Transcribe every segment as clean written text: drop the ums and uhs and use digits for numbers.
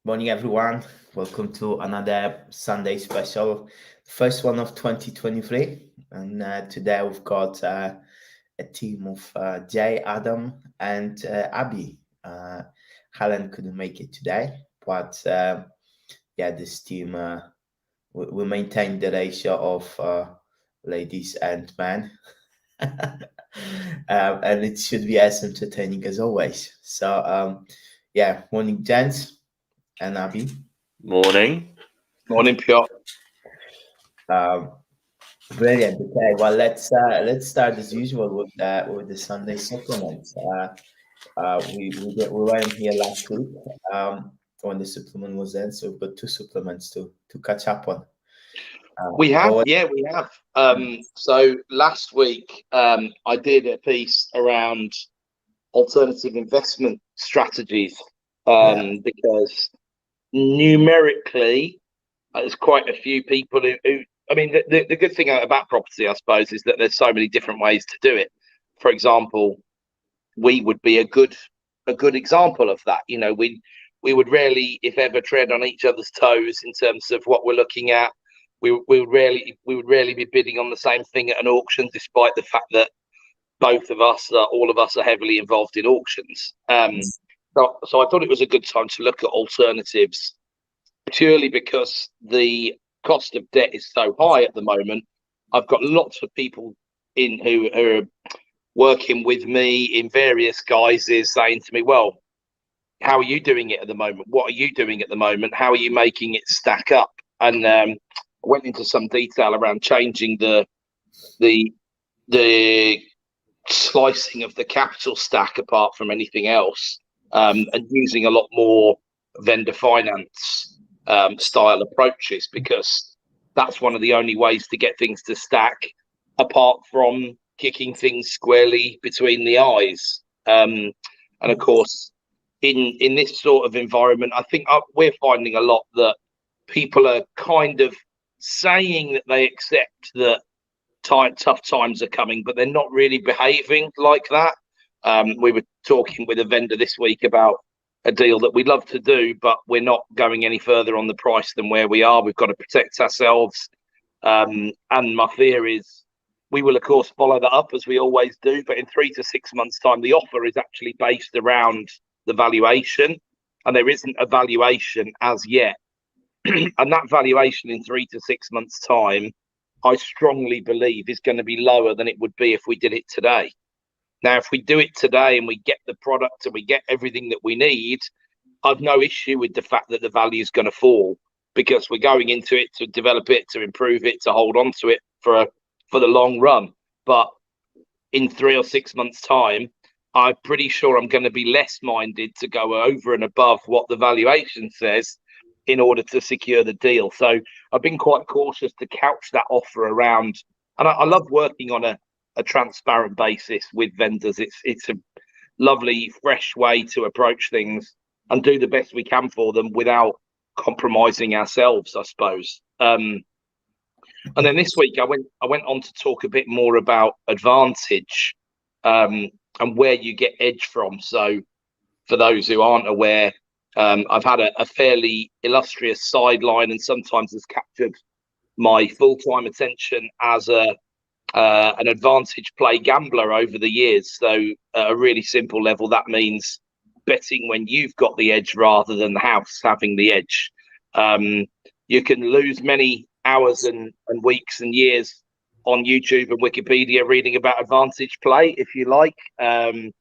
Morning, everyone. Welcome to another Sunday special, first one of 2023. And today we've got a team of Jay, Adam, and Abby. Helen couldn't make it today, but yeah, this team we maintain the ratio of ladies and men, and it should be as entertaining as always. So yeah, morning, gents and Abby. Morning. Morning, Piotr. Um, Brilliant. Okay, well let's start as usual with the Sunday supplements. We weren't here last week when the supplement was in, so we've got two supplements to catch up on. We have, But yeah, we have. So last week, I did a piece around alternative investment strategies because numerically, there's quite a few people who I mean, the good thing about property, I suppose, is that there's so many different ways to do it. For example, we would be a good example of that. You know, we would rarely, if ever, tread on each other's toes in terms of what we're looking at. We would rarely be bidding on the same thing at an auction, despite the fact that all of us are heavily involved in auctions. So I thought it was a good time to look at alternatives, purely because the cost of debt is so high at the moment. I've got lots of people in who are working with me in various guises, saying to me, well, how are you doing it at the moment? What are you doing at the moment? How are you making it stack up? And I went into some detail around changing the slicing of the capital stack apart from anything else, and using a lot more vendor finance style approaches, because that's one of the only ways to get things to stack apart from kicking things squarely between the eyes. And of course, in this sort of environment, I think we're finding a lot that people are kind of saying that they accept that tough times are coming, but they're not really behaving like that. We were talking with a vendor this week about a deal that we'd love to do, but we're not going any further on the price than where we are. We've got to protect ourselves. And my fear is we will, of course, follow that up as we always do. But in 3 to 6 months' time, the offer is actually based around the valuation, and there isn't a valuation as yet. And that valuation in 3 to 6 months' time, I strongly believe, is going to be lower than it would be if we did it today. Now, if we do it today and we get the product and we get everything that we need, I've no issue with the fact that the value is going to fall, because we're going into it to develop it, to improve it, to hold on to it for the long run. But in 3 or 6 months' time, I'm pretty sure I'm going to be less minded to go over and above what the valuation says in order to secure the deal. So I've been quite cautious to couch that offer around, and I love working on a transparent basis with vendors. It's a lovely, fresh way to approach things and do the best we can for them without compromising ourselves, I suppose. And then this week I went on to talk a bit more about advantage, and where you get edge from. So for those who aren't aware, I've had a fairly illustrious sideline, and sometimes has captured my full-time attention as an advantage play gambler over the years. So at a really simple level, that means betting when you've got the edge rather than the house having the edge. You can lose many hours and weeks and years on YouTube and Wikipedia reading about advantage play, if you like. I'm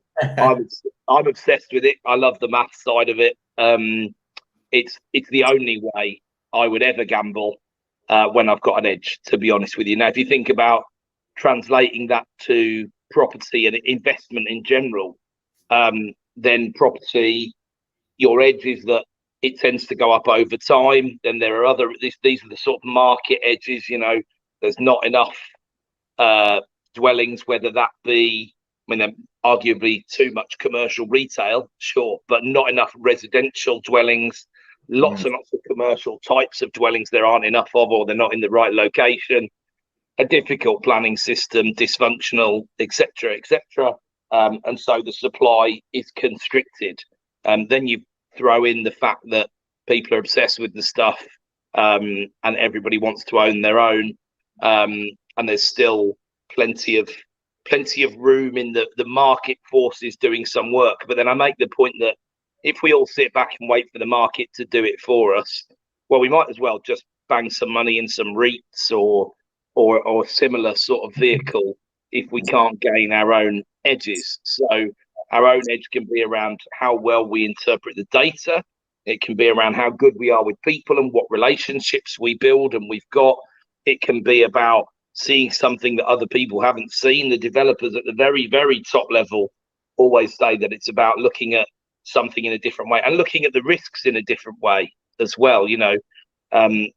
obsessed with it. I love the math side of it. It's the only way I would ever gamble when I've got an edge, to be honest with you. Now, if you think about translating that to property and investment in general, then property, your edge is that it tends to go up over time. Then there are these are the sort of market edges. You know, there's not enough dwellings, whether that be, I mean, arguably too much commercial retail, sure, but not enough residential dwellings. Lots and lots of commercial types of dwellings there aren't enough of, or they're not in the right location. A difficult planning system, dysfunctional, etc., etc. And so the supply is constricted. Then you throw in the fact that people are obsessed with the stuff, and everybody wants to own their own, and there's still plenty of room in the market forces doing some work. But then I make the point that if we all sit back and wait for the market to do it for us, well, we might as well just bang some money in some REITs or similar sort of vehicle if we can't gain our own edges. So our own edge can be around how well we interpret the data. It can be around how good we are with people and what relationships we build and we've got. It can be about seeing something that other people haven't seen. The developers at the very, very top level always say that it's about looking at something in a different way and looking at the risks in a different way as well. You know,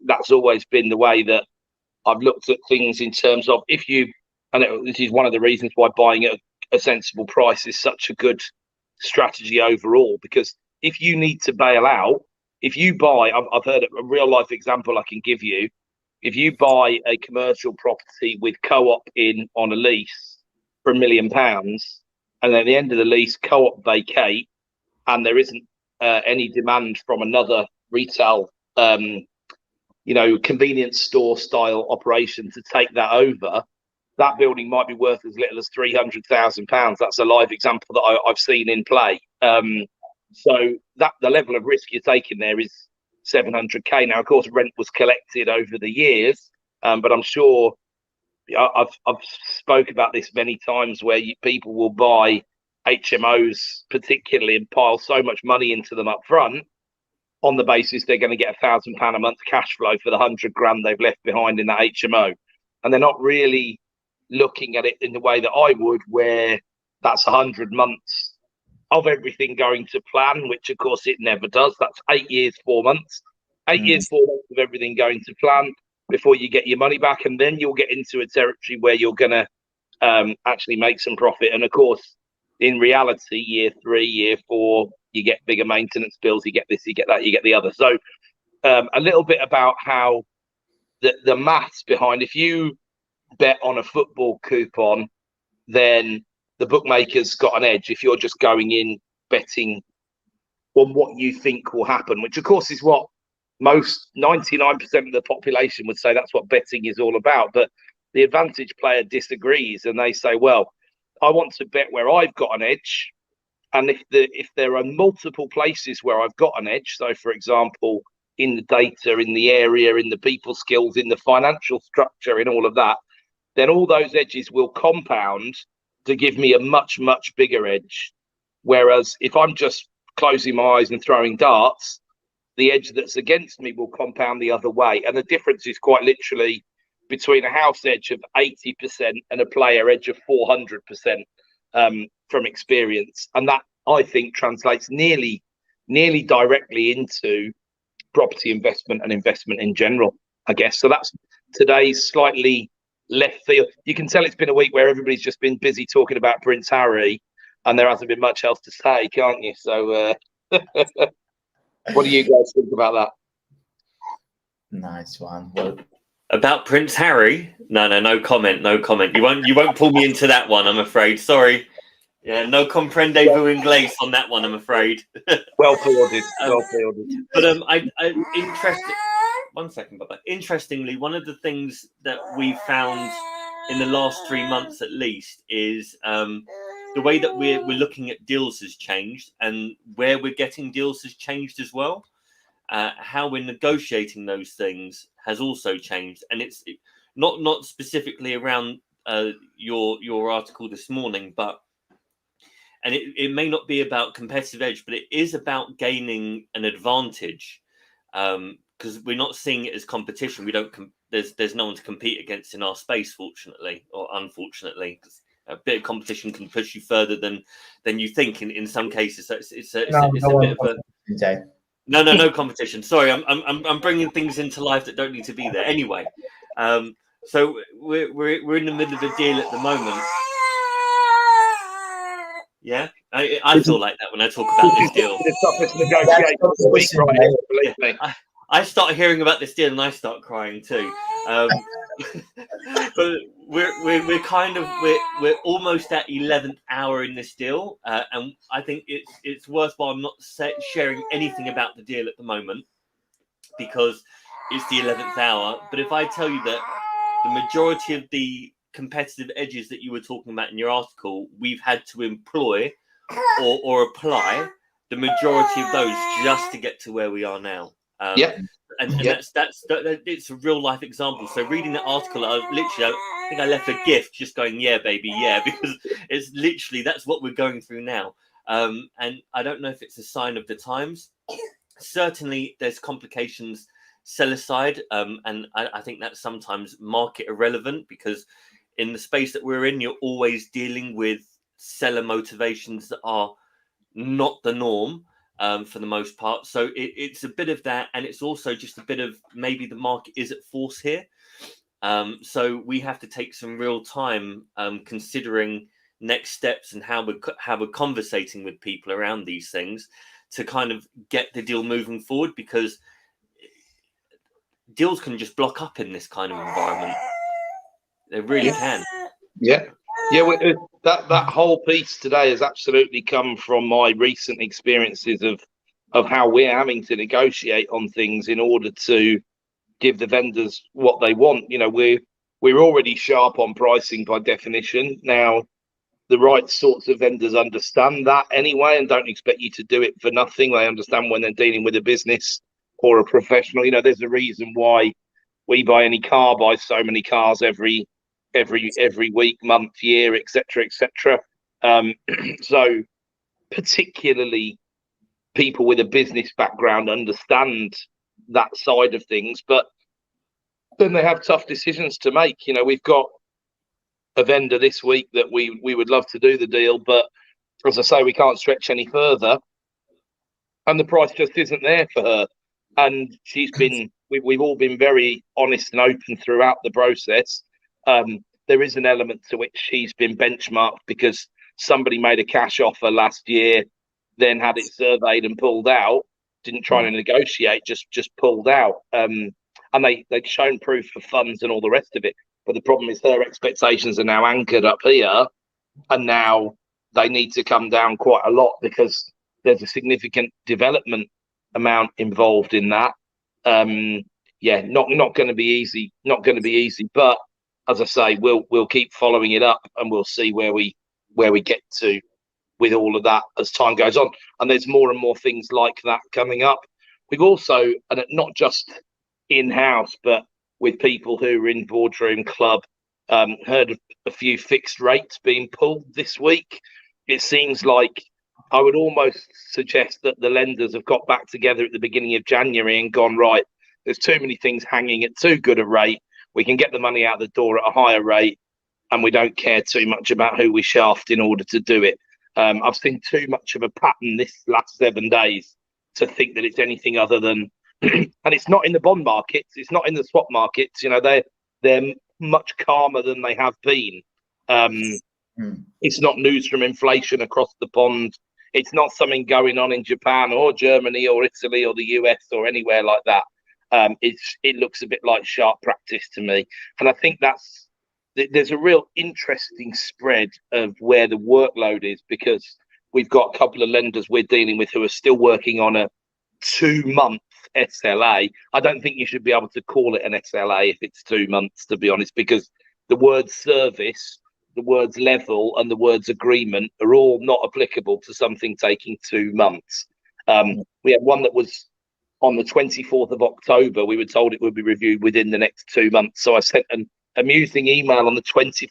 that's always been the way that I've looked at things in terms of this is one of the reasons why buying at a sensible price is such a good strategy overall, because if you need to bail out, if you buy, I've heard a real life example I can give you. If you buy a commercial property with co-op in on a lease for £1 million, and then at the end of the lease, co-op vacate, and there isn't any demand from another retail, convenience store style operation to take that over, that building might be worth as little as £300,000. That's a live example that I've seen in play. So that the level of risk you're taking there is 700k. Now, of course, rent was collected over the years, but I'm sure I've spoke about this many times where people will buy HMOs particularly and pile so much money into them up front on the basis they're going to get £1,000 a month cash flow for the 100 grand they've left behind in that HMO, and they're not really looking at it in the way that I would, where that's 100 months of everything going to plan, which of course it never does. That's 8 years, 4 months, 8 years, 4 months of everything going to plan before you get your money back. And then you'll get into a territory where you're going to actually make some profit. And of course, in reality, year 3, year 4, you get bigger maintenance bills, you get this, you get that, you get the other. So a little bit about how the maths behind, if you bet on a football coupon, then the bookmaker's got an edge if you're just going in betting on what you think will happen, which of course is what most 99% of the population would say that's what betting is all about. But the advantage player disagrees, and they say, well, I want to bet where I've got an edge, and if there are multiple places where I've got an edge, so for example in the data, in the area, in the people skills, in the financial structure, in all of that, then all those edges will compound to give me a much, much bigger edge. Whereas if I'm just closing my eyes and throwing darts, the edge that's against me will compound the other way. And the difference is quite literally between a house edge of 80% and a player edge of 400% from experience. And that, I think, translates nearly directly into property investment and investment in general, I guess. So that's today's slightly left field. You can tell it's been a week where everybody's just been busy talking about Prince Harry and there hasn't been much else to say, can't you? So what do you guys think about that? Nice one. Well, about Prince Harry, no comment. You won't pull me into that one, I'm afraid. Sorry. Yeah, no comprendez-vous inglés on that one, I'm afraid. Well fielded. But interesting. One second, Baba. Interestingly, one of the things that we found in the last 3 months, at least, is the way that we're looking at deals has changed, and where we're getting deals has changed as well. How we're negotiating those things has also changed, and it's not specifically around your article this morning, but. And it may not be about competitive edge, but it is about gaining an advantage, because we're not seeing it as competition. We don't. There's no one to compete against in our space, fortunately or unfortunately. A bit of competition can push you further than you think in some cases. So it's a bit of a no competition. Sorry, I'm bringing things into life that don't need to be there. Anyway, so we're in the middle of a deal at the moment. Yeah, I feel like that when I talk about this deal. I start hearing about this deal and I start crying too. But we're almost at 11th hour in this deal, and I think it's worthwhile not sharing anything about the deal at the moment. because it's the 11th hour. But if I tell you that the majority of the competitive edges that you were talking about in your article, we've had to employ or apply the majority of those just to get to where we are now. And that's it's a real life example. So reading that article, I think I left a gift just going, yeah, baby, yeah, because it's literally that's what we're going through now. And I don't know if it's a sign of the times. Certainly, there's complications seller side, and I think that's sometimes market irrelevant, because in the space that we're in, you're always dealing with seller motivations that are not the norm. For the most part. So it's a bit of that, and it's also just a bit of maybe the market is at force here. So we have to take some real time considering next steps and how we're conversating with people around these things to kind of get the deal moving forward, because deals can just block up in this kind of environment. They really can. Yeah. That whole piece today has absolutely come from my recent experiences of how we're having to negotiate on things in order to give the vendors what they want. You know, we're already sharp on pricing by definition. Now, the right sorts of vendors understand that anyway and don't expect you to do it for nothing. They understand when they're dealing with a business or a professional. You know, there's a reason why We Buy Any Car buys so many cars every week, month, year, etc., etc. So particularly people with a business background understand that side of things, but then they have tough decisions to make. You know, we've got a vendor this week that we would love to do the deal, but as I say, we can't stretch any further, and the price just isn't there for her. And she's been, we've all been very honest and open throughout the process. There is an element to which she's been benchmarked because somebody made a cash offer last year, then had it surveyed and pulled out, didn't try to negotiate, just pulled out. And they'd shown proof of funds and all the rest of it. But the problem is her expectations are now anchored up here, and now they need to come down quite a lot because there's a significant development amount involved in that. Not going to be easy. Not going to be easy. But as I say, we'll keep following it up, and we'll see where we get to with all of that as time goes on. And there's more and more things like that coming up. We've also, and not just in-house, but with people who are in boardroom club, heard of a few fixed rates being pulled this week. It seems like I would almost suggest that the lenders have got back together at the beginning of January and gone, right, there's too many things hanging at too good a rate. We can get the money out the door at a higher rate, and we don't care too much about who we shaft in order to do it. I've seen too much of a pattern this last 7 days to think that it's anything other than, and it's not in the bond markets, it's not in the swap markets. You know, they're much calmer than they have been. It's not news from inflation across the pond. It's not something going on in Japan or Germany or Italy or the US or anywhere like that. It looks a bit like sharp practice to me. And I think there's a real interesting spread of where the workload is, because we've got a couple of lenders we're dealing with who are still working on a 2-month SLA. I don't think you should be able to call it an SLA if it's 2 months, to be honest, because the word service, the words level, and the words agreement are all not applicable to something taking 2 months. We had one that was on the 24th of October. We were told it would be reviewed within the next 2 months. So I sent an amusing email on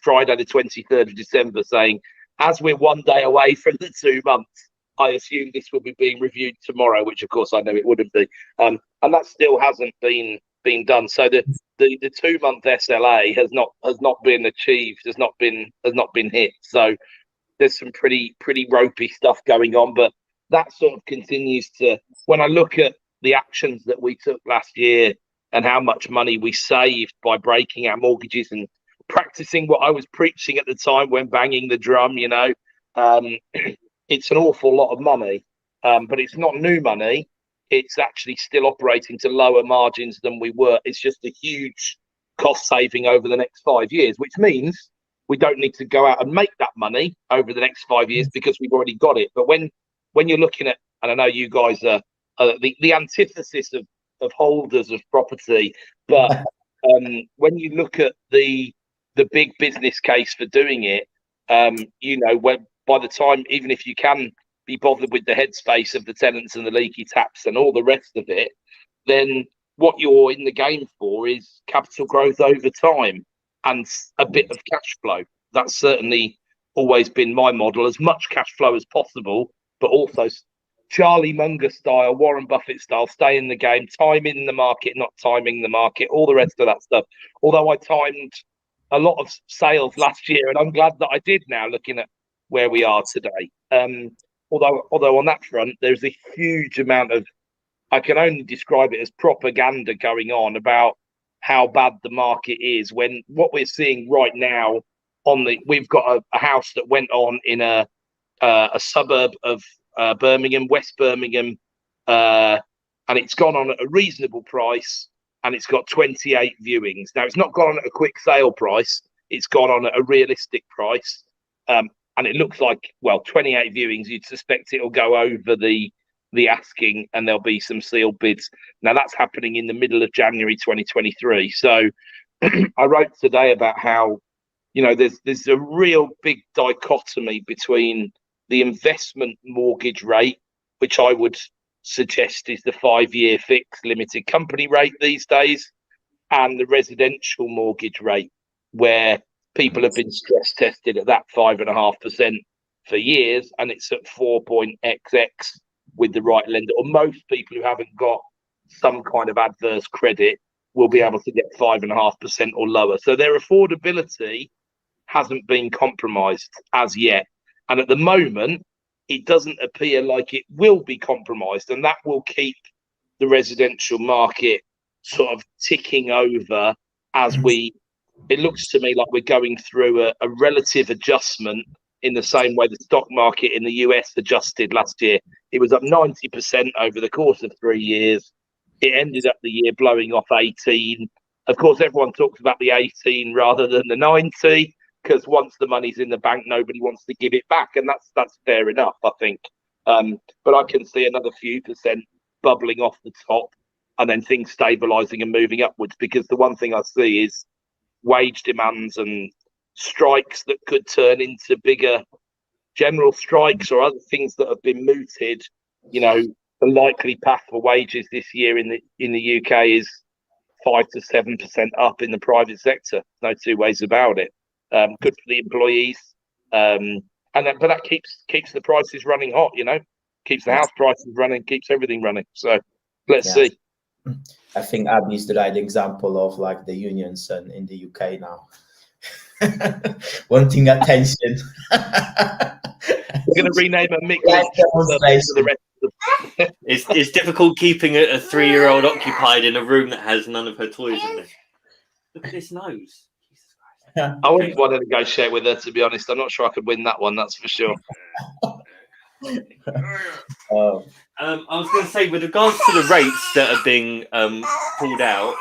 Friday, the 23rd of December, saying, as we're 1 day away from the 2 months, I assume this will be being reviewed tomorrow, which of course I know it wouldn't be. And that still hasn't been done. So the 2 month SLA has not been achieved, has not been hit. So there's some pretty ropey stuff going on, but that sort of continues to, when I look at the actions that we took last year and how much money we saved by breaking our mortgages and practicing what I was preaching at the time when banging the drum, you know, it's an awful lot of money, but it's not new money. It's actually still operating to lower margins than we were. It's just a huge cost saving over the next 5 years, which means we don't need to go out and make that money over the next 5 years because we've already got it. But when you're looking at, and I know you guys are the antithesis holders of property. But when you look at the big business case for doing it, when by the time, even if you can be bothered with the headspace of the tenants and the leaky taps and all the rest of it, then what you're in the game for is capital growth over time and a bit of cash flow. That's certainly always been my model, as much cash flow as possible, but also Charlie Munger style, Warren Buffett style, stay in the game, timing the market, not timing the market, all the rest of that stuff. Although I timed a lot of sales last year, and I'm glad that I did now, looking at where we are today. Although on that front, there's a huge amount of, I can only describe it as propaganda going on about how bad the market is, when what we're seeing right now we've got a house that went on in a suburb of Birmingham, West Birmingham, and it's gone on at a reasonable price, and it's got 28 viewings. Now, it's not gone on at a quick sale price, it's gone on at a realistic price, and it looks like, 28 viewings, you'd suspect it'll go over the asking, and there'll be some sealed bids. Now, that's happening in the middle of January 2023. So I wrote today about how, there's a real big dichotomy between the investment mortgage rate, which I would suggest is the 5-year fixed limited company rate these days, and the residential mortgage rate, where people have been stress tested at that 5.5% for years, and it's at 4.xx with the right lender. Or most people who haven't got some kind of adverse credit will be able to get 5.5% or lower. So their affordability hasn't been compromised as yet. And at the moment, it doesn't appear like it will be compromised, and that will keep the residential market sort of ticking over as it looks to me like we're going through a relative adjustment, in the same way the stock market in the US adjusted last year. It was up 90% over the course of 3 years. It ended up the year blowing off 18. Of course, everyone talks about the 18 rather than the 90, because once the money's in the bank, nobody wants to give it back, and that's fair enough, I think. But I can see another few percent bubbling off the top, and then things stabilising and moving upwards, because the one thing I see is wage demands and strikes that could turn into bigger general strikes or other things that have been mooted. The likely path for wages this year in the UK is 5 to 7% up in the private sector. No two ways about it. Good for the employees, but that keeps the prices running hot. Keeps the house prices running, keeps everything running. So let's see. I think Abby is the right example of like the unions in the UK now. Wanting attention. We're going to rename a mix demonstration. It's difficult keeping a 3-year-old occupied in a room that has none of her toys in it. Look at this nose. Jesus Christ. I wouldn't want to negotiate with her, to be honest. I'm not sure I could win that one, that's for sure. I was going to say, with regards to the rates that are being pulled out,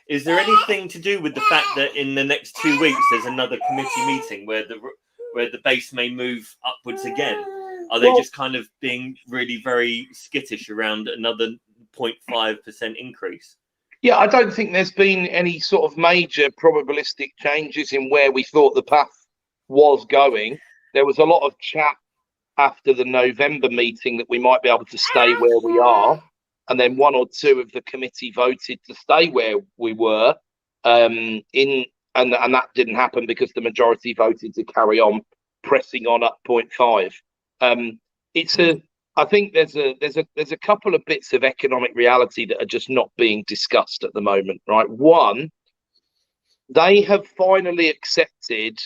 is there anything to do with the fact that in the next 2 weeks there's another committee meeting where the base may move upwards again? Are they just kind of being really very skittish around another 0.5% increase? Yeah, I don't think there's been any sort of major probabilistic changes in where we thought the path was going. There was a lot of chat after the November meeting that we might be able to stay where we are, and then 1 or 2 of the committee voted to stay where we were, and that didn't happen because the majority voted to carry on pressing on up 0.5. I think there's a couple of bits of economic reality that are just not being discussed at the moment, right? One, they have finally accepted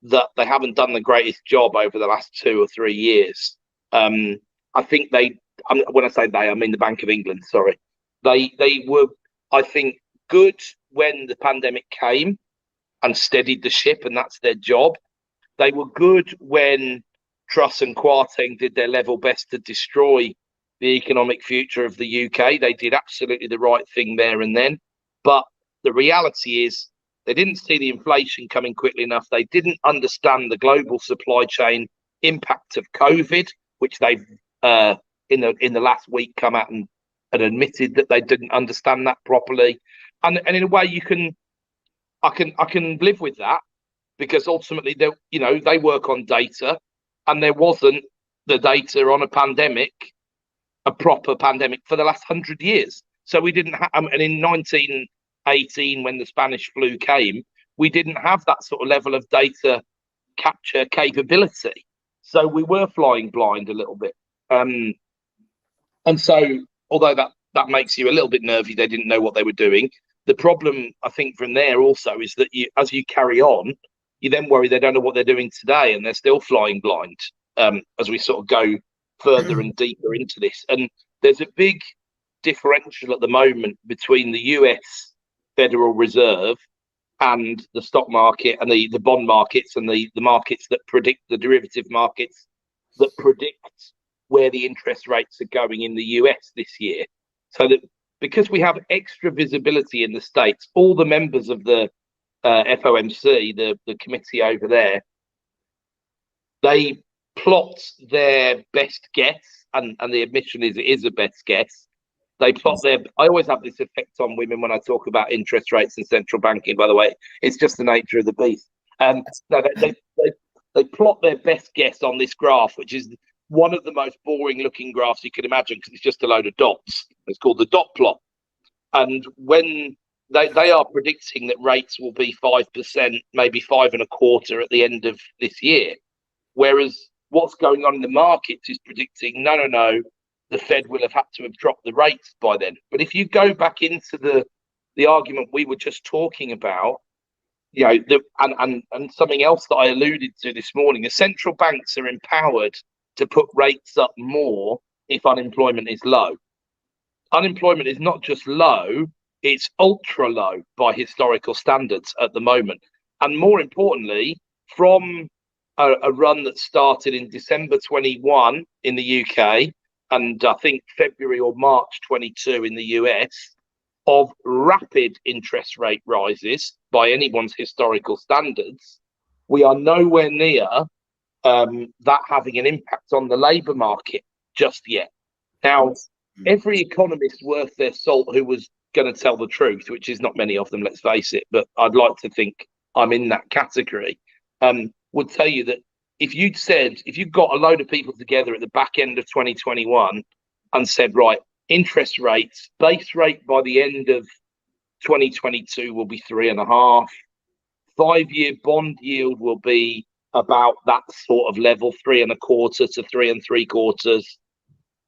that they haven't done the greatest job over the last 2 or 3 years. I think when I say they, I mean the Bank of England, sorry. They were, I think, good when the pandemic came and steadied the ship, and that's their job. They were good when Truss and Kwarteng did their level best to destroy the economic future of the UK. They did absolutely the right thing there and then. But the reality is they didn't see the inflation coming quickly enough. They didn't understand the global supply chain impact of COVID, which they've in the last week come out and and admitted that they didn't understand that properly. And in a way, I can live with that, because ultimately they work on data, and there wasn't the data on a proper pandemic for the last 100 years. So we didn't have, and in 1918, when the Spanish flu came, we didn't have that sort of level of data capture capability. So we were flying blind a little bit. And so, although that makes you a little bit nervy, they didn't know what they were doing. The problem, I think, from there also is that as you carry on, you then worry they don't know what they're doing today, and they're still flying blind as we sort of go further and deeper into this. And there's a big differential at the moment between the US Federal Reserve and the stock market and the bond markets and the markets that predict, the derivative markets that predict where the interest rates are going in the US this year. So that because we have extra visibility in the States, all the members of the FOMC, the committee over there, they plot their best guess, and the admission is it is a best guess. They plot their. I always have this effect on women when I talk about interest rates and central banking. By the way, it's just the nature of the beast. No, they plot their best guess on this graph, which is one of the most boring looking graphs you can imagine, because it's just a load of dots. It's called the dot plot. And when they are predicting that rates will be 5%, maybe 5.25% at the end of this year, whereas what's going on in the markets is predicting no, the Fed will have had to have dropped the rates by then. But if you go back into the argument we were just talking about, and something else that I alluded to this morning, the central banks are empowered to put rates up more if unemployment is low. Unemployment is not just low, it's ultra low by historical standards at the moment. And more importantly, from a run that started in December 21 in the UK, and I think February or March 22 in the US, of rapid interest rate rises by anyone's historical standards, we are nowhere near that having an impact on the labour market just yet. Now, every economist worth their salt who was going to tell the truth, which is not many of them, let's face it, but I'd like to think I'm in that category, would tell you that if you got a load of people together at the back end of 2021 and said, right, interest rates, base rate by the end of 2022 will be 3.5, 5-year bond yield will be about that sort of level, 3.25 to 3.75.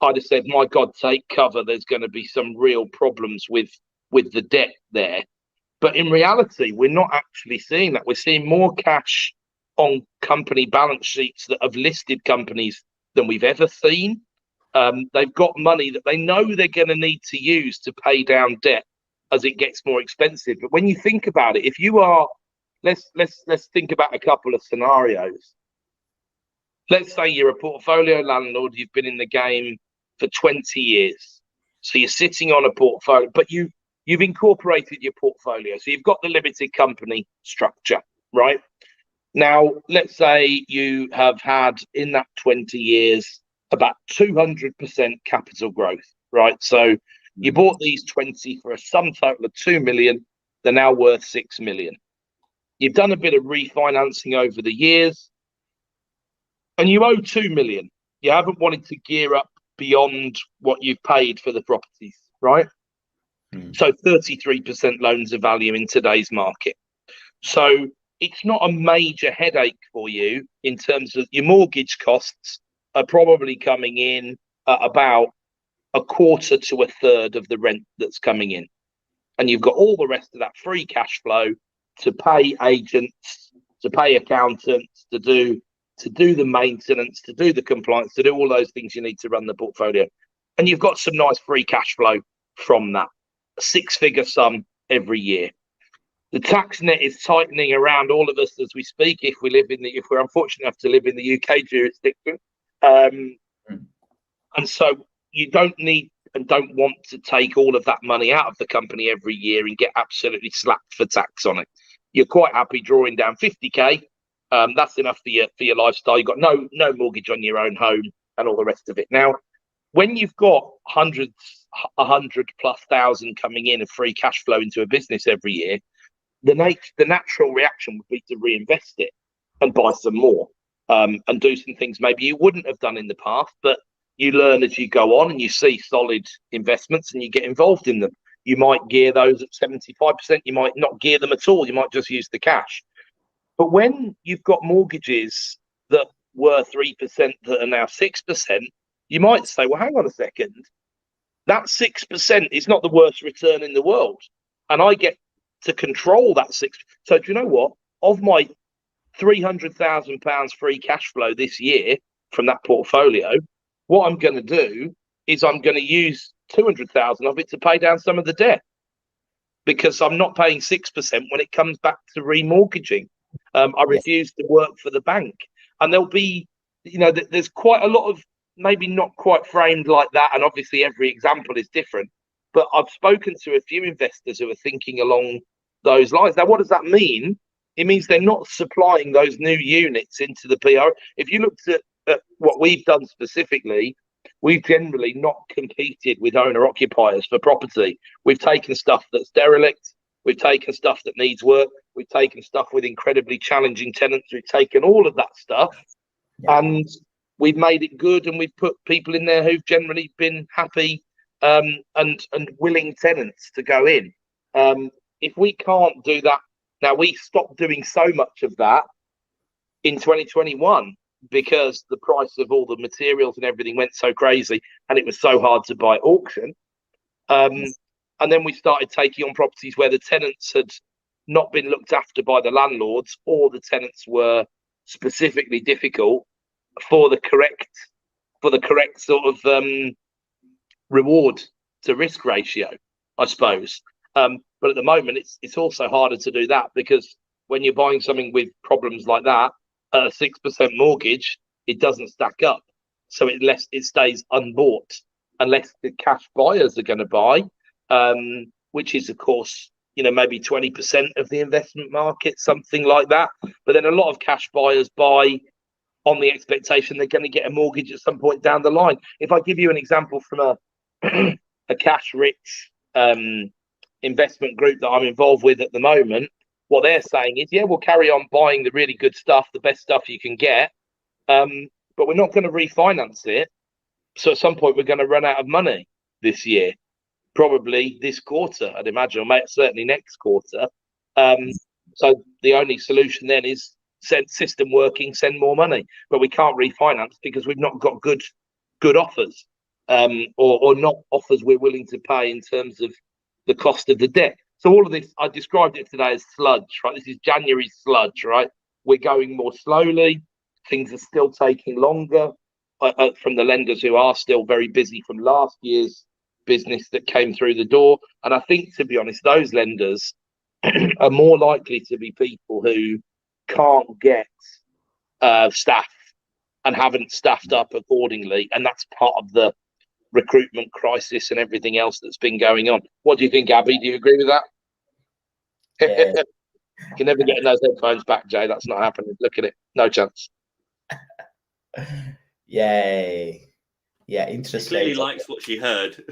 I'd have said, my God, take cover. There's going to be some real problems with the debt there. But in reality, we're not actually seeing that. We're seeing more cash on company balance sheets that have listed companies than we've ever seen. They've got money that they know they're going to need to use to pay down debt as it gets more expensive. But when you think about it, if you are, let's think about a couple of scenarios. Let's say you're a portfolio landlord, you've been in the game for 20 years. So you're sitting on a portfolio, but you've incorporated your portfolio. So you've got the limited company structure, right? Now, let's say you have had in that 20 years about 200% capital growth, right? So you bought these 20 for a sum total of 2 million. They're now worth 6 million. You've done a bit of refinancing over the years and you owe 2 million. You haven't wanted to gear up beyond what you've paid for the properties, right? So 33% loans of value in today's market. So it's not a major headache for you in terms of your mortgage costs are probably coming in at about a quarter to a third of the rent that's coming in. And you've got all the rest of that free cash flow to pay agents, to pay accountants, to do the maintenance, to do the compliance, to do all those things you need to run the portfolio. And you've got some nice free cash flow from that, a 6-figure sum every year. The tax net is tightening around all of us as we speak if we're unfortunate enough to live in the UK jurisdiction. And so you don't need and don't want to take all of that money out of the company every year and get absolutely slapped for tax on it. You're quite happy drawing down 50k. That's enough for your lifestyle. You've got no mortgage on your own home and all the rest of it. Now, when you've got hundreds, 100,000+ coming in of free cash flow into a business every year, the natural reaction would be to reinvest it and buy some more, and do some things maybe you wouldn't have done in the past, but you learn as you go on and you see solid investments and you get involved in them. You might gear those at 75%, you might not gear them at all, you might just use the cash. But when you've got mortgages that were 3% that are now 6%, you might say, well, hang on a second, that 6% is not the worst return in the world. And I get to control that 6%. So do you know what? Of my £300,000 free cash flow this year from that portfolio, what I'm going to do is I'm going to use 200,000 of it to pay down some of the debt, because I'm not paying 6% when it comes back to remortgaging. I refuse to work for the bank. And there'll be, there's quite a lot of, maybe not quite framed like that, and obviously every example is different, but I've spoken to a few investors who are thinking along those lines. Now, what does that mean? It means they're not supplying those new units into the PR. If you looked at what we've done specifically, we've generally not competed with owner occupiers for property. We've taken stuff that's derelict, we've taken stuff that needs work, we've taken stuff with incredibly challenging tenants, we've taken all of that stuff, and we've made it good, and we've put people in there who've generally been happy, and willing tenants to go in. If we can't do that, now we stopped doing so much of that in 2021 because the price of all the materials and everything went so crazy, and it was so hard to buy at auction. And then we started taking on properties where the tenants had not been looked after by the landlords, or the tenants were specifically difficult for the correct sort of reward to risk ratio, I suppose. But at the moment, it's also harder to do that, because when you're buying something with problems like that at a 6% mortgage, it doesn't stack up. So it stays unbought unless the cash buyers are going to buy, which is, of course, maybe 20% of the investment market, something like that. But then a lot of cash buyers buy on the expectation they're going to get a mortgage at some point down the line. If I give you an example from a cash-rich investment group that I'm involved with at the moment, what they're saying is, we'll carry on buying the really good stuff, the best stuff you can get, but we're not going to refinance it. So at some point, we're going to run out of money this year, probably this quarter, I'd imagine, or certainly next quarter. So the only solution then is system working, send more money, but we can't refinance because we've not got good offers, or not offers we're willing to pay in terms of the cost of the debt. So all of this, I described it today as sludge, right? This is January sludge, right? We're going more slowly. Things are still taking longer from the lenders who are still very busy from last year's business that came through the door. And I think, to be honest, those lenders are more likely to be people who can't get staff and haven't staffed up accordingly. And that's part of the recruitment crisis and everything else that's been going on. What do you think, Abby? Do you agree with that? Yeah. You're never getting those headphones back, Jay. That's not happening. Look at it. No chance. Yay. Yeah, interest She clearly rates. likes what she heard.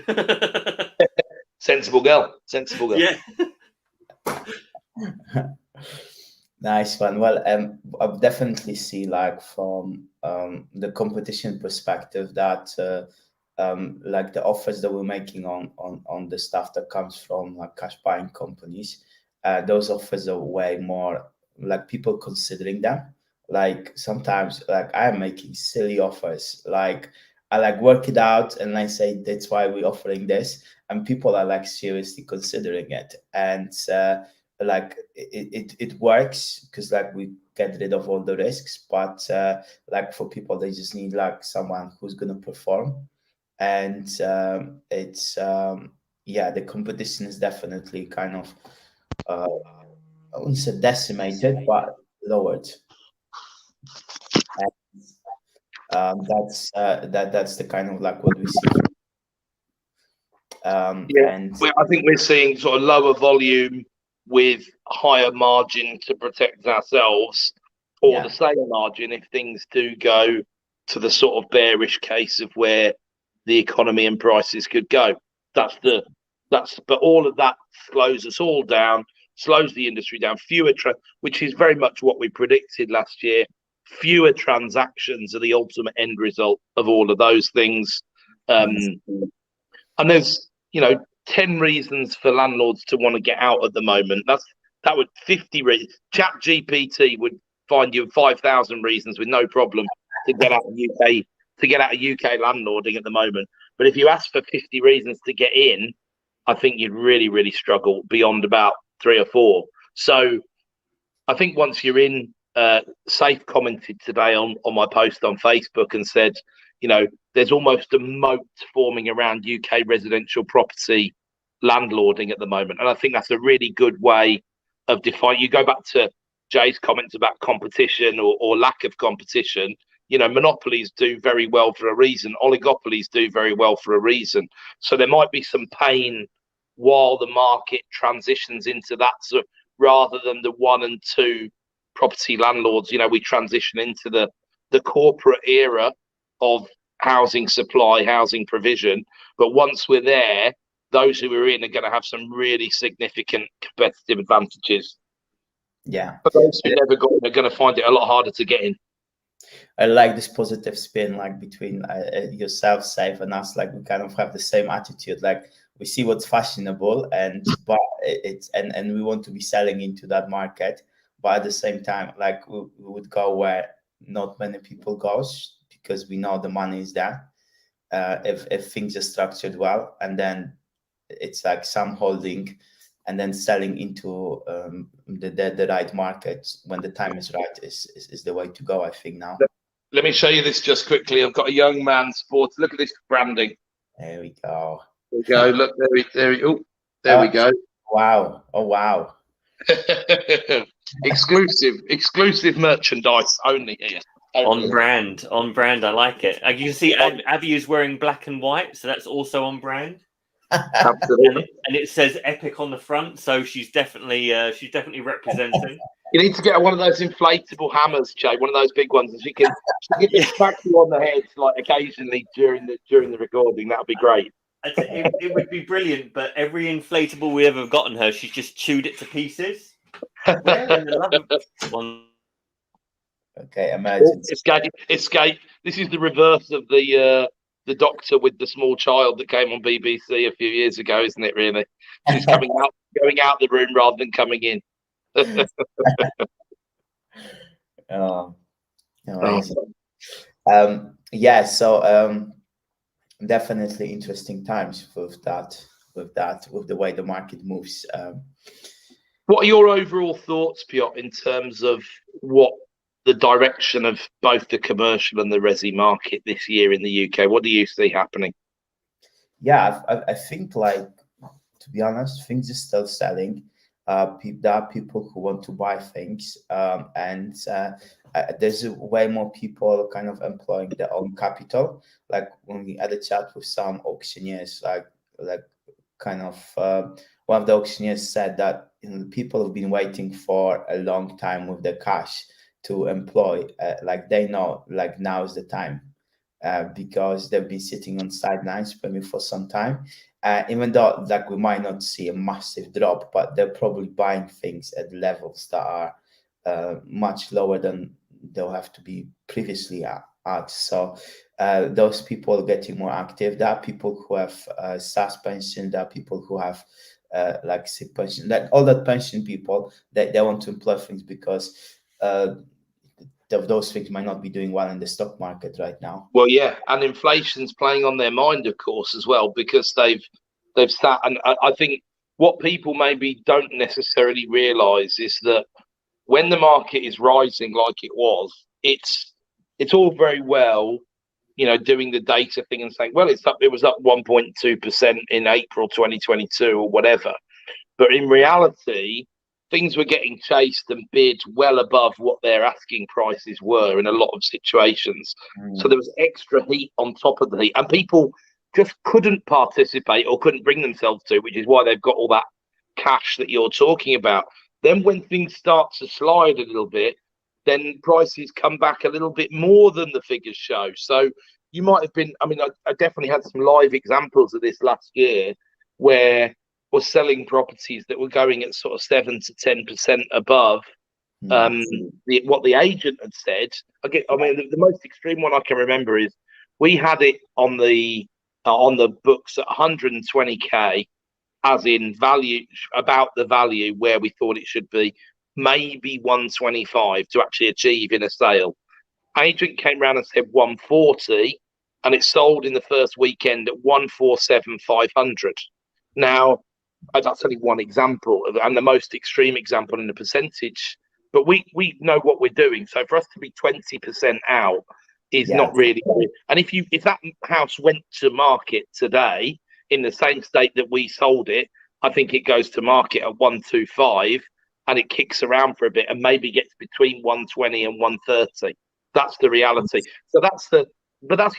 Sensible girl. Yeah. Nice one. Well, I definitely see, like, from the competition perspective, that like the offers that we're making on the stuff that comes from like cash buying companies, those offers are way more like people considering them. Like sometimes, like I'm making silly offers, like I like work it out and I say that's why we're offering this, and people are like seriously considering it, and like it works because like we get rid of all the risks, but like for people they just need like someone who's gonna perform, and it's the competition is definitely kind of I wouldn't say decimated, but lowered. And that's the kind of like what we see. And I think we're seeing sort of lower volume with higher margin to protect ourselves, or the same margin if things do go to the sort of bearish case of where the economy and prices could go. But all of that slows us all down, slows the industry down. Which is very much what we predicted last year. Fewer transactions are the ultimate end result of all of those things. And there's 10 reasons for landlords to want to get out at the moment. That would 50 reasons. Chat GPT would find you 5,000 reasons with no problem to get out of UK landlording at the moment. But if you ask for 50 reasons to get in, I think you'd really, really struggle beyond about 3 or 4. So I think once you're in, Safe commented today on my post on Facebook and said, there's almost a moat forming around UK residential property landlording at the moment. And I think that's a really good way of defining. You go back to Jay's comments about competition or lack of competition. Monopolies do very well for a reason. Oligopolies do very well for a reason. So there might be some pain while the market transitions into that. So rather than the 1 and 2 property landlords, we transition into the corporate era of housing supply, housing provision. But once we're there, those who are in are going to have some really significant competitive advantages. Yeah. But those who never got in are going to find it a lot harder to get in. I like this positive spin, like between yourself, Safe, and us. Like we kind of have the same attitude. Like we see what's fashionable, and we want to be selling into that market. But at the same time, like we would go where not many people go, because we know the money is there. If things are structured well, and then it's like some holding, and then selling into the right market when the time is right is the way to go, I think, now. Let me show you this just quickly. I've got a young man sport. Look at this branding. There we go. There we go. Look, there we go. Wow. Oh, wow. exclusive merchandise only here. On brand. I like it. You can see Abby is wearing black and white, so that's also on brand. Absolutely. And it says Epic on the front, so she's definitely representing. You need to get one of those inflatable hammers, Jay. One of those big ones, and she can just smack you on the head like occasionally during the recording. That would be great. It would be brilliant, but every inflatable we ever gotten her, she's just chewed it to pieces. Okay, imagine. Escape. This is the reverse of the doctor with the small child that came on BBC a few years ago, isn't it? Really, she's going out the room rather than coming in. Amazing. So definitely interesting times with the way the market moves. What are your overall thoughts, Piotr, in terms of what the direction of both the commercial and the resi market this year in the UK? What do you see happening? Yeah, I think, like, to be honest, things are still selling. There are people who want to buy things, and there's way more people kind of employing their own capital. Like when we had a chat with some auctioneers, like kind of one of the auctioneers said that people have been waiting for a long time with the cash to employ. Like they know, like now is the time, because they've been sitting on sidelines maybe for some time. Even though like we might not see a massive drop, but they're probably buying things at levels that are much lower than they'll have to be previously at. So those people are getting more active. There are people who have SAS pension. There are people who have like sick pension. Like all that pension people, they want to employ things because those things might not be doing well in the stock market right now. Well, yeah, and inflation's playing on their mind, of course, as well, because they've sat. And I think what people maybe don't necessarily realise is that when the market is rising like it was, it's all very well, doing the data thing and saying, well, it was up 1.2% in April 2022 or whatever. But in reality, things were getting chased and bid well above what their asking prices were in a lot of situations. So there was extra heat on top of the heat, and people just couldn't participate or couldn't bring themselves to, which is why they've got all that cash that you're talking about. Then when things start to slide a little bit, then prices come back a little bit more than the figures show. So you might have been. I mean, I definitely had some live examples of this last year where we're selling properties that were going at sort of 7 to 10% above what the agent had said. I mean, the most extreme one I can remember is we had it on the books at 120k, as in value, about the value where we thought it should be, maybe 125 to actually achieve in a sale. Agent came round and said 140, and it sold in the first weekend at 147,500. Now, that's only one example, and the most extreme example in the percentage. But we know what we're doing. So for us to be 20% out is not really. And if that house went to market today in the same state that we sold it, I think it goes to market at 125, and it kicks around for a bit and maybe gets between 120 and 130. That's the reality. So that's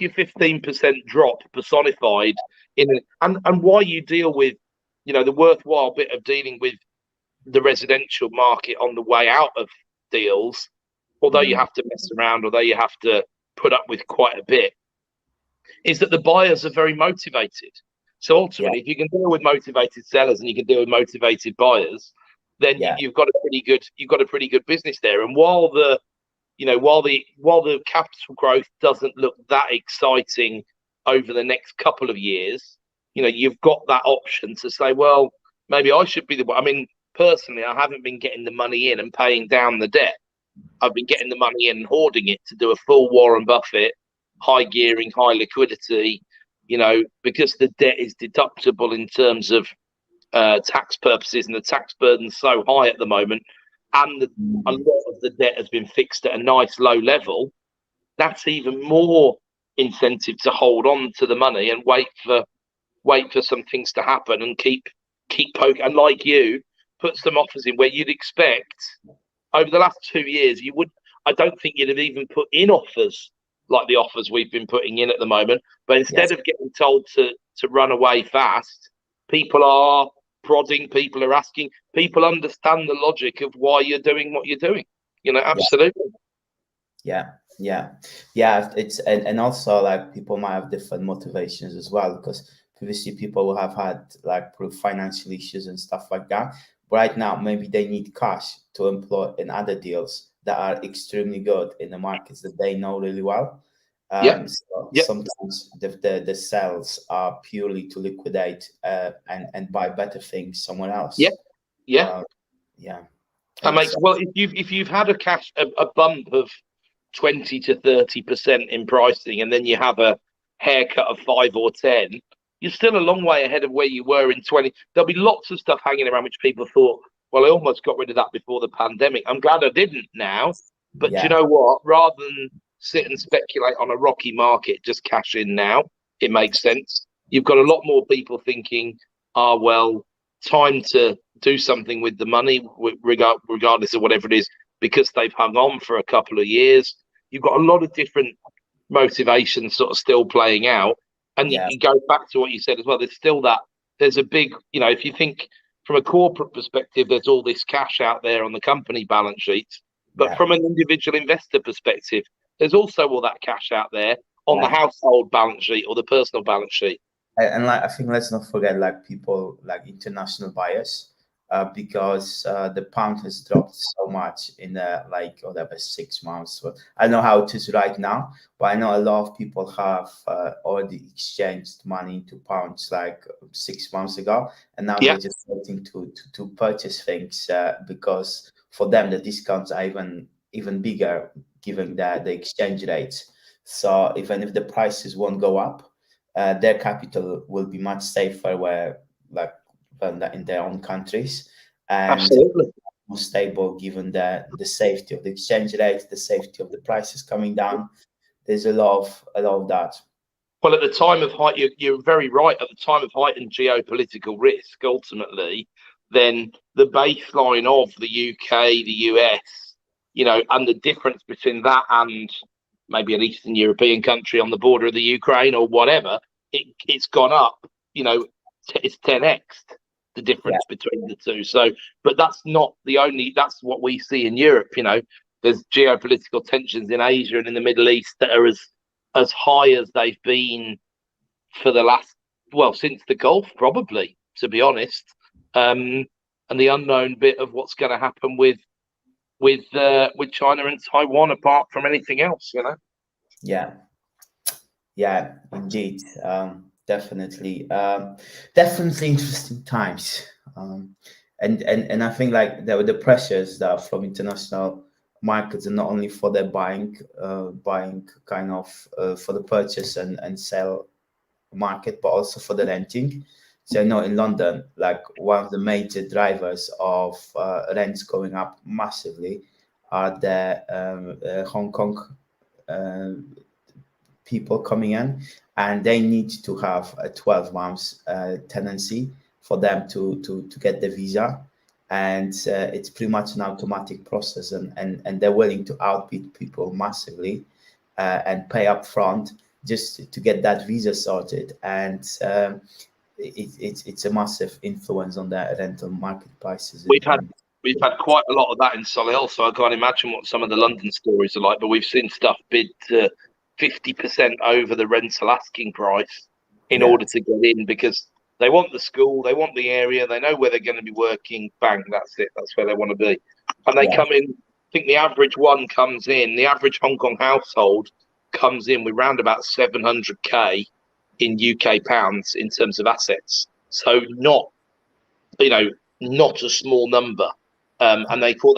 your 15% drop personified in it. And why you deal with, the worthwhile bit of dealing with the residential market on the way out of deals, although you have to mess around, although you have to put up with quite a bit, is that the buyers are very motivated. So ultimately, if you can deal with motivated sellers and you can deal with motivated buyers, then you've got a pretty good business there. And while the capital growth doesn't look that exciting over the next couple of years, you've got that option to say, well, maybe I should be the one. I mean, personally, I haven't been getting the money in and paying down the debt. I've been getting the money in and hoarding it to do a full Warren Buffett, high gearing, high liquidity, because the debt is deductible in terms of tax purposes, and the tax burden's so high at the moment, and a lot of the debt has been fixed at a nice low level. That's even more incentive to hold on to the money and wait for some things to happen and keep poking. And like you, put some offers in where you'd expect over the last 2 years, I don't think you'd have even put in offers like the offers we've been putting in at the moment. But instead of getting told to run away fast, people are prodding, people are asking, people understand the logic of why you're doing what you're doing. Absolutely. Yeah. It's and also like people might have different motivations as well, because previously people will have had like financial issues and stuff like that. Right now, maybe they need cash to employ in other deals that are extremely good in the markets that they know really well. Sometimes the sales are purely to liquidate and buy better things somewhere else. That makes well. If you've had a bump of 20 to 30% in pricing, and then you have a haircut of 5 or 10, you're still a long way ahead of where you were in 20. There'll be lots of stuff hanging around which people thought, well, I almost got rid of that before the pandemic. I'm glad I didn't now. But do you know what? Rather than sit and speculate on a rocky market, just cash in now. It makes sense. You've got a lot more people thinking, well, time to do something with the money, regardless of whatever it is, because they've hung on for a couple of years. You've got a lot of different motivations sort of still playing out. And you go back to what you said as well. There's a big, if you think from a corporate perspective, there's all this cash out there on the company balance sheets. But from an individual investor perspective, there's also all that cash out there on the household balance sheet or the personal balance sheet. And I think let's not forget people international buyers, because the pound has dropped so much in the 6 months. I don't know how it is right now, but I know a lot of people have already exchanged money into pounds 6 months ago, and now they're just waiting to purchase things because for them the discounts are even bigger given the exchange rates. So even if the prices won't go up, their capital will be much safer in their own countries, and more stable given the safety of the exchange rate, the safety of the prices coming down. There's a lot of that. Well, at the time of height, you're very right. At the time of heightened geopolitical risk, ultimately, then the baseline of the UK, the US, and the difference between that and maybe an Eastern European country on the border of the Ukraine or whatever, it's gone up. It's 10x the difference between the two. So, but that's not the only. That's what we see in Europe. There's geopolitical tensions in Asia and in the Middle East that are as as high as they've been for the last, well, since the Gulf, probably, to be honest. And the unknown bit of what's going to happen with China and Taiwan, apart from anything else, you know. Yeah, indeed. Definitely. Definitely interesting times. And I think like there were the pressures that are from international markets, and not only for their buying kind of for the purchase and sell market, but also for the renting. So I know in London, like one of the major drivers of rents going up massively are the Hong Kong uh, people coming in, and they need to have a 12 months tenancy for them to get the visa. And it's pretty much an automatic process, and they're willing to outbid people massively and pay up front just to get that visa sorted. And it's a massive influence on the rental market prices. We've had quite a lot of that in Solihull, so I can't imagine what some of the London stories are like. But we've seen stuff bid 50% over the rental asking price in order to get in, because they want the school, they want the area, they know where they're going to be working. Bang, that's it. That's where they want to be. And they come in. I think the average the average Hong Kong household comes in with round about 700k in UK pounds in terms of assets. So not a small number. And they thought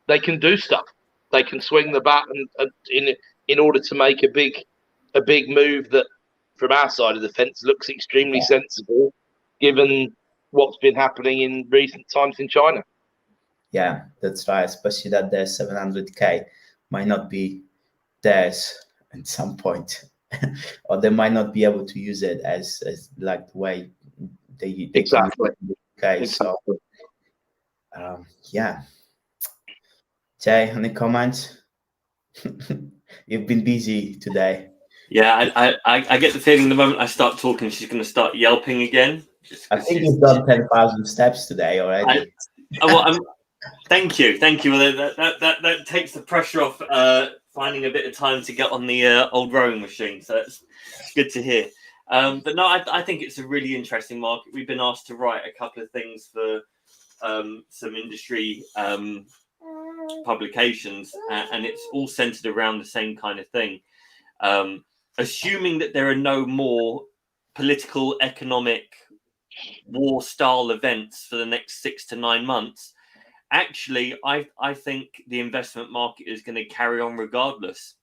they can do stuff. They can swing the bat and in order to make a big move that, from our side of the fence, looks extremely sensible, given what's been happening in recent times in China. Yeah, that's right. Especially that their 700k might not be theirs at some point, or they might not be able to use it as like the way they Exactly. can use it in the UK. Exactly. So yeah. Jay, any comments? You've been busy today. Yeah, I get the feeling the moment I start talking, she's going to start yelping again. I think you've done 10,000 steps today already. Thank you. Well, that takes the pressure off finding a bit of time to get on the old rowing machine. So it's good to hear. But no, I think it's a really interesting market. We've been asked to write a couple of things for some industry publications, and it's all centered around the same kind of thing. Assuming that there are no more political, economic, war-style events for the next 6 to 9 months, actually, I think the investment market is going to carry on regardless.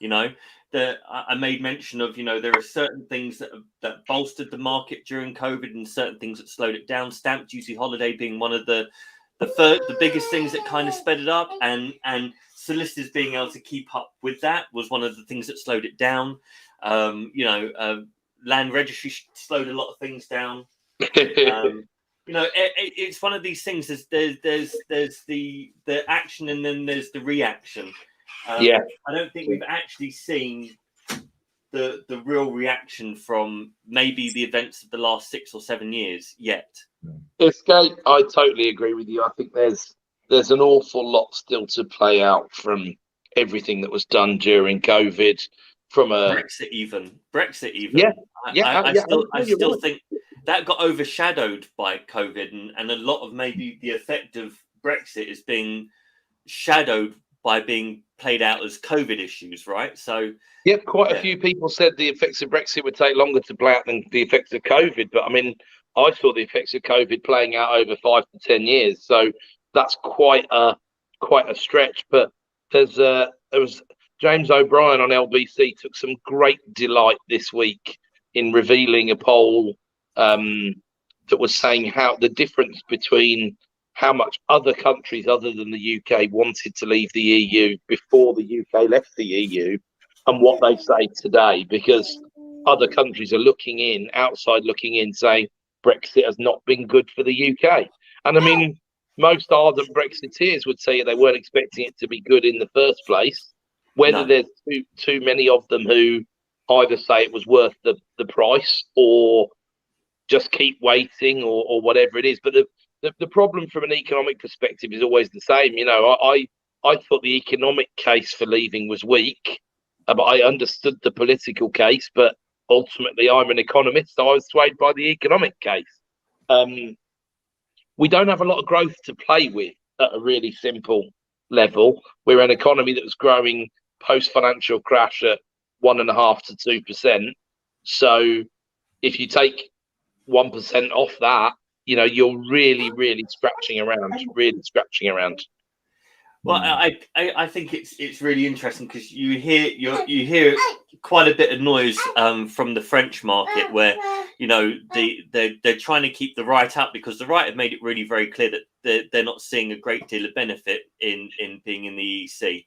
You know, I made mention of, there are certain things that bolstered the market during COVID and certain things that slowed it down. Stamp duty holiday being one of the biggest things that kind of sped it up, and solicitors being able to keep up with that was one of the things that slowed it down. Land registry slowed a lot of things down. It's one of these things. There's the action, and then there's the reaction. I don't think we've actually seen the real reaction from maybe the events of the last 6 or 7 years yet. Escape, I totally agree with you. I think there's an awful lot still to play out from everything that was done during COVID, from Brexit even. I still think that got overshadowed by COVID, and a lot of maybe the effect of Brexit is being shadowed by being played out as COVID issues, right? So quite a few people said the effects of Brexit would take longer to play out than the effects of COVID, but I mean, I saw the effects of COVID playing out over 5 to 10 years, so that's quite a stretch. But there was James O'Brien on LBC took some great delight this week in revealing a poll that was saying how the difference between how much other countries other than the UK wanted to leave the EU before the UK left the EU and what they say today, because other countries are looking in, saying Brexit has not been good for the UK. And I mean, most ardent Brexiteers would say they weren't expecting it to be good in the first place. Whether there's too many of them who either say it was worth the price or just keep waiting or whatever it is. But the problem from an economic perspective is always the same. I thought the economic case for leaving was weak. but I understood the political case. But ultimately, I'm an economist, so I was swayed by the economic case. We don't have a lot of growth to play with at a really simple level. We're an economy that was growing post-financial crash at 1.5% to 2%. So if you take 1% off that, you're really scratching around. Well, I think it's really interesting because you hear quite a bit of noise from the French market where they're trying to keep the right up because the right have made it really very clear that they're not seeing a great deal of benefit in being in the EC.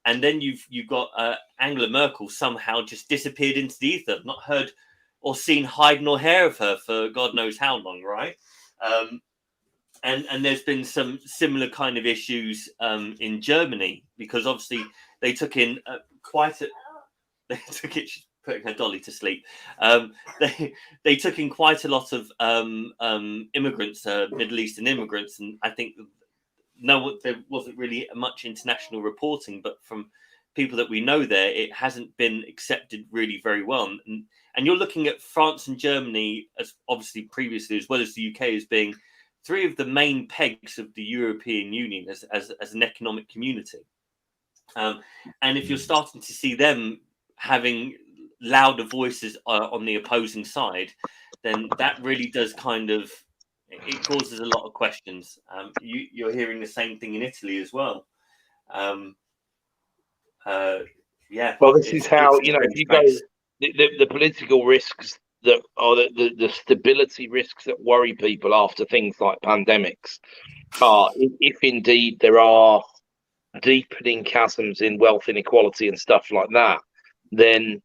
And then you've got Angela Merkel somehow just disappeared into the ether, not heard or seen hide nor hair of her for God knows how long, right? And there's been some similar kind of issues in Germany because obviously they took in she's putting her dolly to sleep. They took in quite a lot of immigrants, Middle Eastern immigrants, and I think there wasn't really much international reporting, but from people that we know there, it hasn't been accepted really very well. And you're looking at France and Germany as obviously previously, as well as the UK, as being three of the main pegs of the European Union as an economic community. And if you're starting to see them having louder voices on the opposing side, then that really does it causes a lot of questions. You're hearing the same thing in Italy as well. Yeah. Well, this is how, if you go, the political risks that are the stability risks that worry people after things like pandemics are, if indeed there are deepening chasms in wealth inequality and stuff like that, then,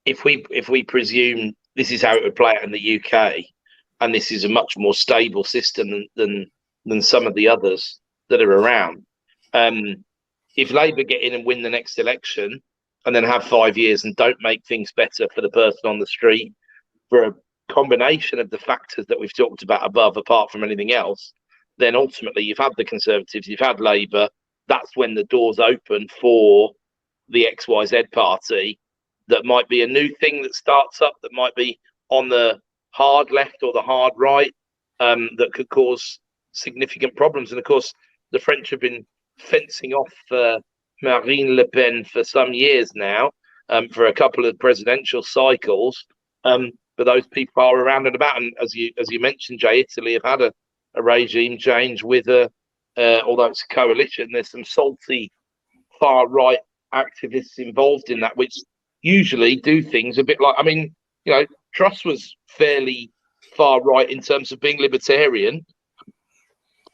if we presume this is how it would play out in the UK, and this is a much more stable system than some of the others that are around. If Labour get in and win the next election and then have 5 years and don't make things better for the person on the street for a combination of the factors that we've talked about above, apart from anything else, then ultimately you've had the Conservatives, you've had Labour. That's when the doors open for the XYZ party. That might be a new thing that starts up, that might be on the hard left or the hard right, that could cause significant problems. And of course, the French have been fencing off Marine Le Pen for some years now, for a couple of presidential cycles. But those people are around and about. And as you mentioned, Jay, Italy have had a regime change with although it's a coalition, there's some salty far right activists involved in that, which usually do things a bit like, Truss was fairly far right in terms of being libertarian,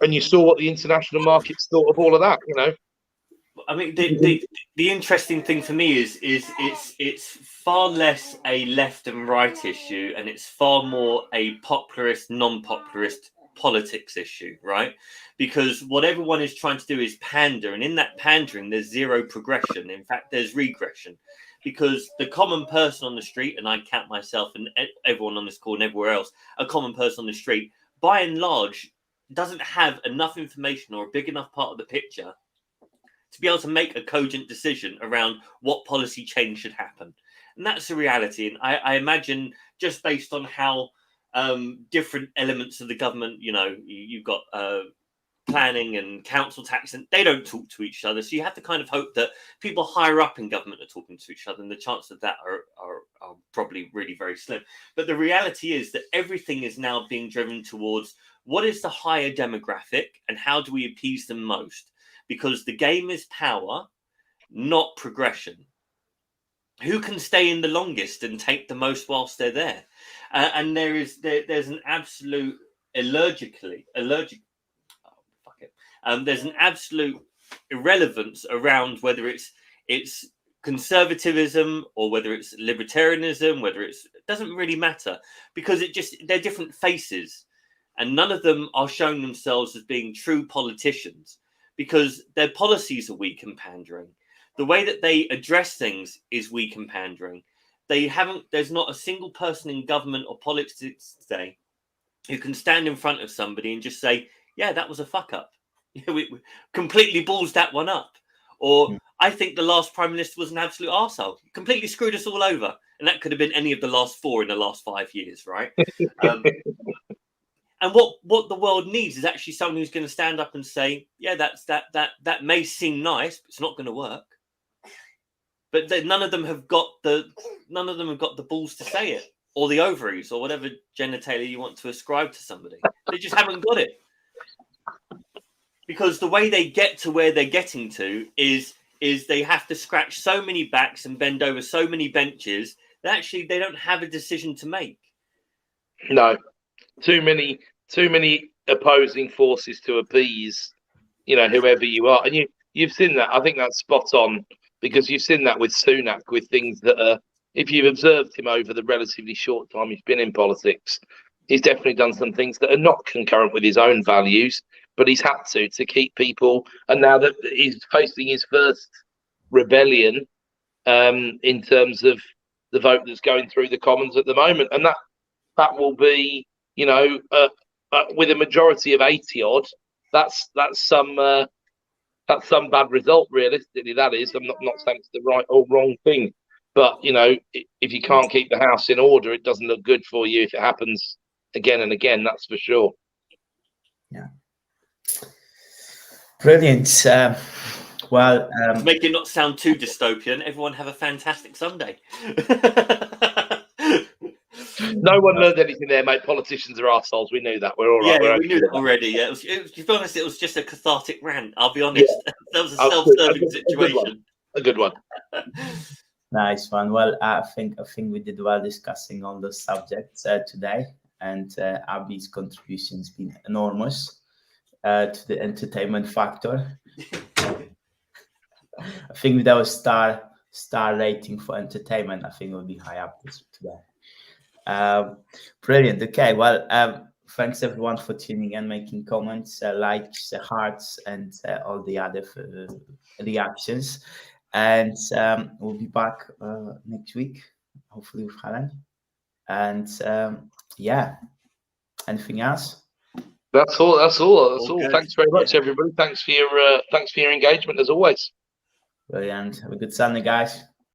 and you saw what the international markets thought of all of that. The interesting thing for me is it's far less a left and right issue, and it's far more a popularist, non-popularist politics issue, right? Because what everyone is trying to do is pander, and in that pandering, there's zero progression. In fact, there's regression. Because the common person on the street, and I count myself and everyone on this call and everywhere else, a common person on the street, by and large, doesn't have enough information or a big enough part of the picture to be able to make a cogent decision around what policy change should happen. And that's the reality. And I imagine, just based on how different elements of the government, you've got planning and council tax, and they don't talk to each other. So you have to kind of hope that people higher up in government are talking to each other, and the chances of that are probably really very slim. But the reality is that everything is now being driven towards what is the higher demographic and how do we appease them most? Because the game is power, not progression. Who can stay in the longest and take the most whilst they're there? And there's an absolute there's an absolute irrelevance around whether it's conservatism or whether it's libertarianism, it doesn't really matter, because they're different faces, and none of them are showing themselves as being true politicians because their policies are weak and pandering. The way that they address things is weak and pandering. There's not a single person in government or politics today who can stand in front of somebody and just say, yeah, that was a fuck up. We completely balls that one up. Or I think the last Prime Minister was an absolute arsehole. Completely screwed us all over. And that could have been any of the last 4 in the last 5 years, right? And what the world needs is actually someone who's going to stand up and say, yeah, that may seem nice, but it's not going to work. But none of them have got the balls to say it, or the ovaries, or whatever genitalia you want to ascribe to somebody. They just haven't got it. Because the way they get to where they're getting to is they have to scratch so many backs and bend over so many benches that actually they don't have a decision to make. No, too many opposing forces to appease, whoever you are. And you've seen that. I think that's spot on, because you've seen that with Sunak, with things that are, if you've observed him over the relatively short time he's been in politics, he's definitely done some things that are not concurrent with his own values, but he's had to keep people. And now that he's facing his first rebellion in terms of the vote that's going through the Commons at the moment, and that will be, with a majority of 80 odd, that's some bad result, realistically. That is, I'm not saying it's the right or wrong thing, but if you can't keep the house in order, it doesn't look good for you if it happens again and again. That's for sure. Yeah. Brilliant. To make it not sound too dystopian, everyone have a fantastic Sunday. No one learned anything there, mate. Politicians are arseholes. We knew that. We're all right. Yeah, we knew that already. Yeah, to be honest, it was just a cathartic rant. I'll be honest. Yeah. That was a self-serving situation. A good one. Nice one. Well, I think we did well discussing all those subjects today, and Abby's contribution has been enormous to the entertainment factor. I think with our star rating for entertainment, I think we'll be high up today. Brilliant. Okay, well, thanks everyone for tuning in, making comments, likes, hearts, and all the other reactions. And we'll be back next week, hopefully with Helen. And anything else? That's all. Thanks very much, everybody. Thanks for your engagement as always. Brilliant. Have a good Sunday, guys.